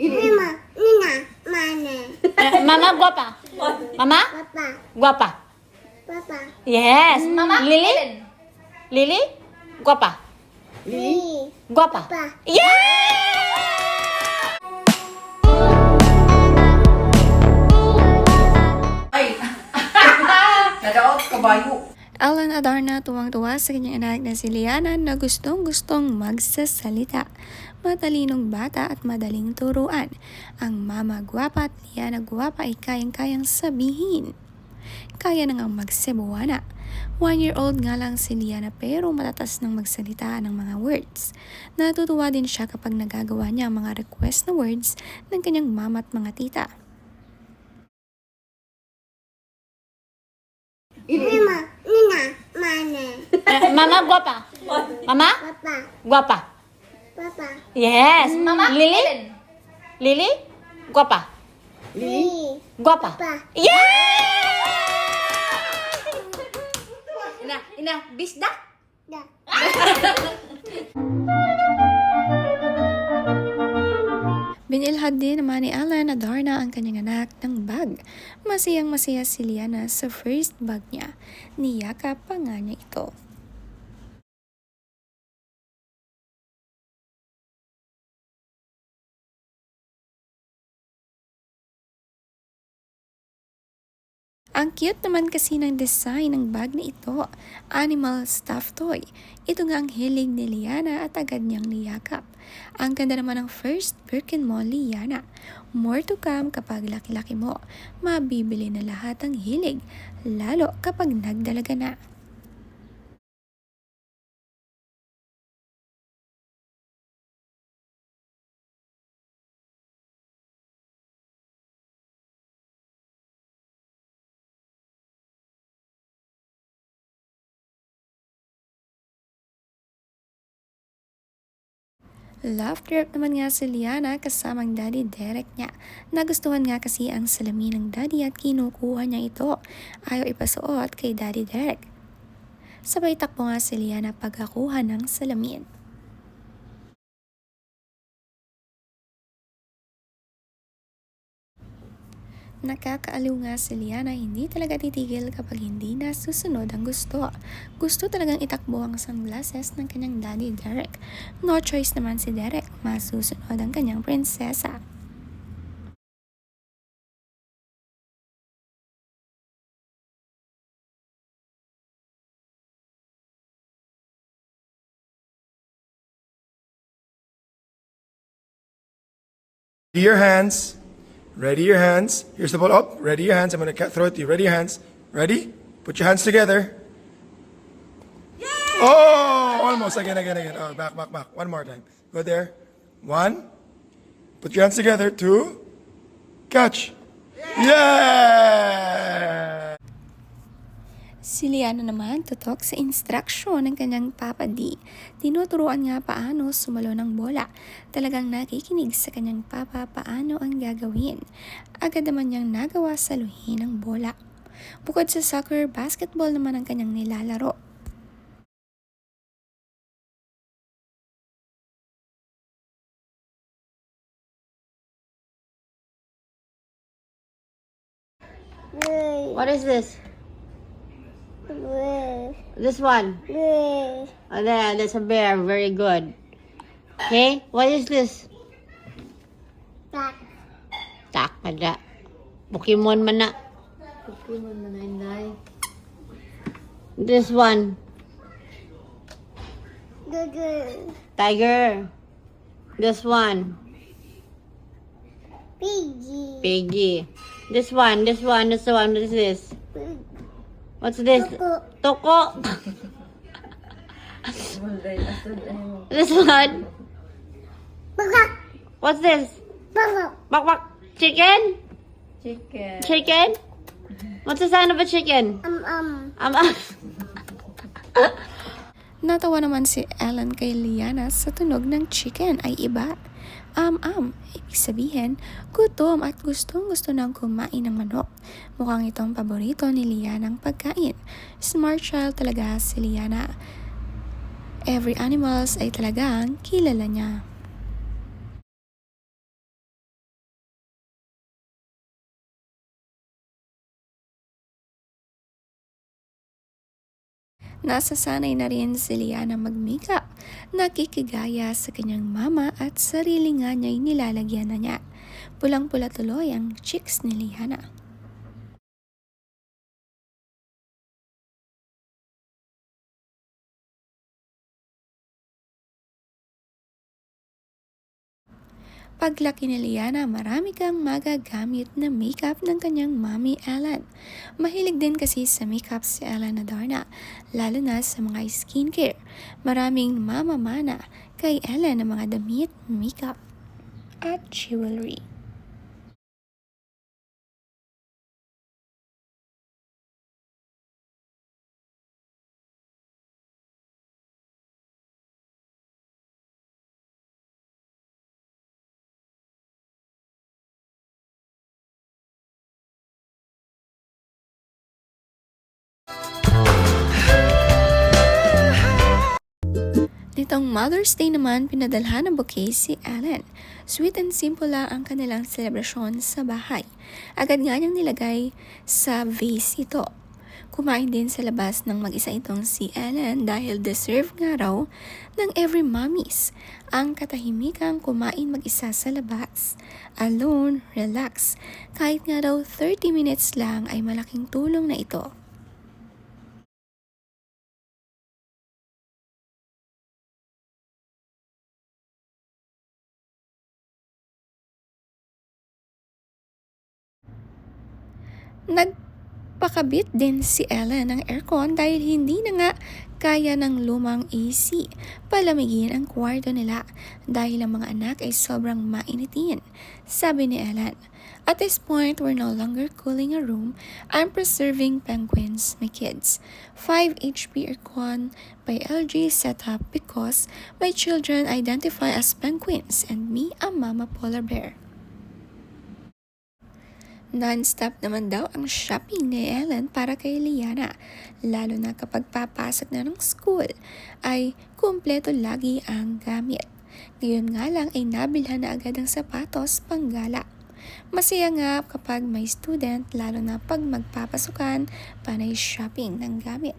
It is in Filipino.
Mama, Nina, Mane, Mama, guapa. Mama, Papa, guapa. Papa, Yes. Mama, Lily? Ellen. Lily? Guapa. Lily, Guapa. Papa. Ay! Nadaot kabayo. Alan Adarna tuwang-tuwa sa kanyang anak na si Liana na gustong-gustong magsasalita. Matalinong bata at madaling turuan. Ang mama gwapa at Liana gwapa ay kayang-kayang sabihin. Kaya na ngang magsebuana. 1-year-old nga lang si Liana pero matatas ng magsalita ng mga words. Natutuwa din siya kapag nagagawa niya ang mga request na words ng kanyang mama at mga tita. Mama, Nina, Mane, Mama, guapa. Mama, Papa, guapa. Papa, Yes. Mama, Lily? Ellen. Lily? Guapa. Lily, Guapa. Papa. Ina, bisda. Da, Binilhad din naman ni Alan Adarna ang kanyang anak ng bag. Masayang-masaya si Liana sa first bag niya. Niyakap pa nga niya ito. Ang cute naman kasi ng design ng bag na ito, animal stuffed toy. Ito nga ang hilig ni Liana at agad niyang niyakap. Ang ganda naman ng first Birkin mo, Liana. More to come kapag laki-laki mo. Mabibili na lahat ang hilig, lalo kapag nagdalaga na. Love trip naman nga si Liana kasamang Daddy Derek niya. Nagustuhan nga kasi ang salamin ng Daddy at kinukuha niya ito. Ayaw ipasuot kay Daddy Derek. Sabay takbo nga si Liana pagkakuha ng salamin. Nakakaaliw nga si Liana, hindi talaga titigil kapag hindi na susunod ang gusto. Gusto talagang itakbo ang sunglasses ng kanyang Daddy Derek. No choice naman si Derek, masusunod ang kanyang prinsesa. Ready your hands. Ready your hands. Here's the ball up. Ready your hands. I'm going to throw it to you. Ready your hands. Ready? Put your hands together. Oh, almost. Again. Oh, back. One more time. Go there. 1. Put your hands together. 2. Catch. Yeah! Si Liana naman tutok sa instruksyon ng kanyang Papa D. Tinuturuan nga paano sumalo ng bola. Talagang nakikinig sa kanyang papa paano ang gagawin. Agad naman niyang nagawa saluhin ang bola. Bukod sa soccer, basketball naman ang kanyang nilalaro. Lily, What is this? Lily, This one. Lily, Oh, that's a bear. Very good. Okay, what is this? Papa, Takada. Pokemon man na. This one. Gugu, Tiger. This one. Piggy, Piggy. This one. What is this? What's this? Toko, Toko. This one. Papa, What's this? Papa, Bak. Chicken? Chicken? What's the sound of a chicken? Um. Natawa naman si Ellen kay Liana sa tunog ng chicken ay iba. Ibig sabihin, gutom at gustong-gusto nang kumain ng manok. Mukhang itong paborito ni Liana ang pagkain. Smart child talaga si Liana. Every animals ay talagang kilala niya. Nasasanay na rin si Liana mag-makeup, nakikigaya sa kanyang mama at sarili nga niya'y nilalagyan na niya. Pulang-pula tuloy ang cheeks ni Liana. Paglaki ni Liana, marami kang magagamit na makeup ng kanyang mommy Ellen. Mahilig din kasi sa makeup si Ellen Adarna, lalo na sa mga skincare. Maraming mamamana kay Ellen ng mga damit, makeup at jewelry. Nitong Mother's Day naman, pinadalhan ng bouquet si Ellen. Sweet and simple lang ang kanilang selebrasyon sa bahay. Agad nga niyang nilagay sa vase ito. Kumain din sa labas ng mag-isa itong si Ellen dahil deserve nga raw ng every mommies ang katahimikang kumain mag-isa sa labas. Alone, relax. Kahit nga raw 30 minutes lang ay malaking tulong na ito. Nagpakabit din si Ellen ng aircon dahil hindi na nga kaya ng lumang AC palamigin ang kwarto nila dahil ang mga anak ay sobrang mainitin, sabi ni Ellen. At this point, we're no longer cooling a room. I'm preserving penguins, my kids. 5 HP aircon by LG setup because my children identify as penguins and me a mama polar bear. Non-stop naman daw ang shopping ni Ellen para kay Liana, lalo na kapag papasok na ng school ay kumpleto lagi ang gamit. Ngayon nga lang ay nabilhan na agad ang sapatos panggala. Masaya nga kapag may student, lalo na pag magpapasukan, panay shopping ng gamit.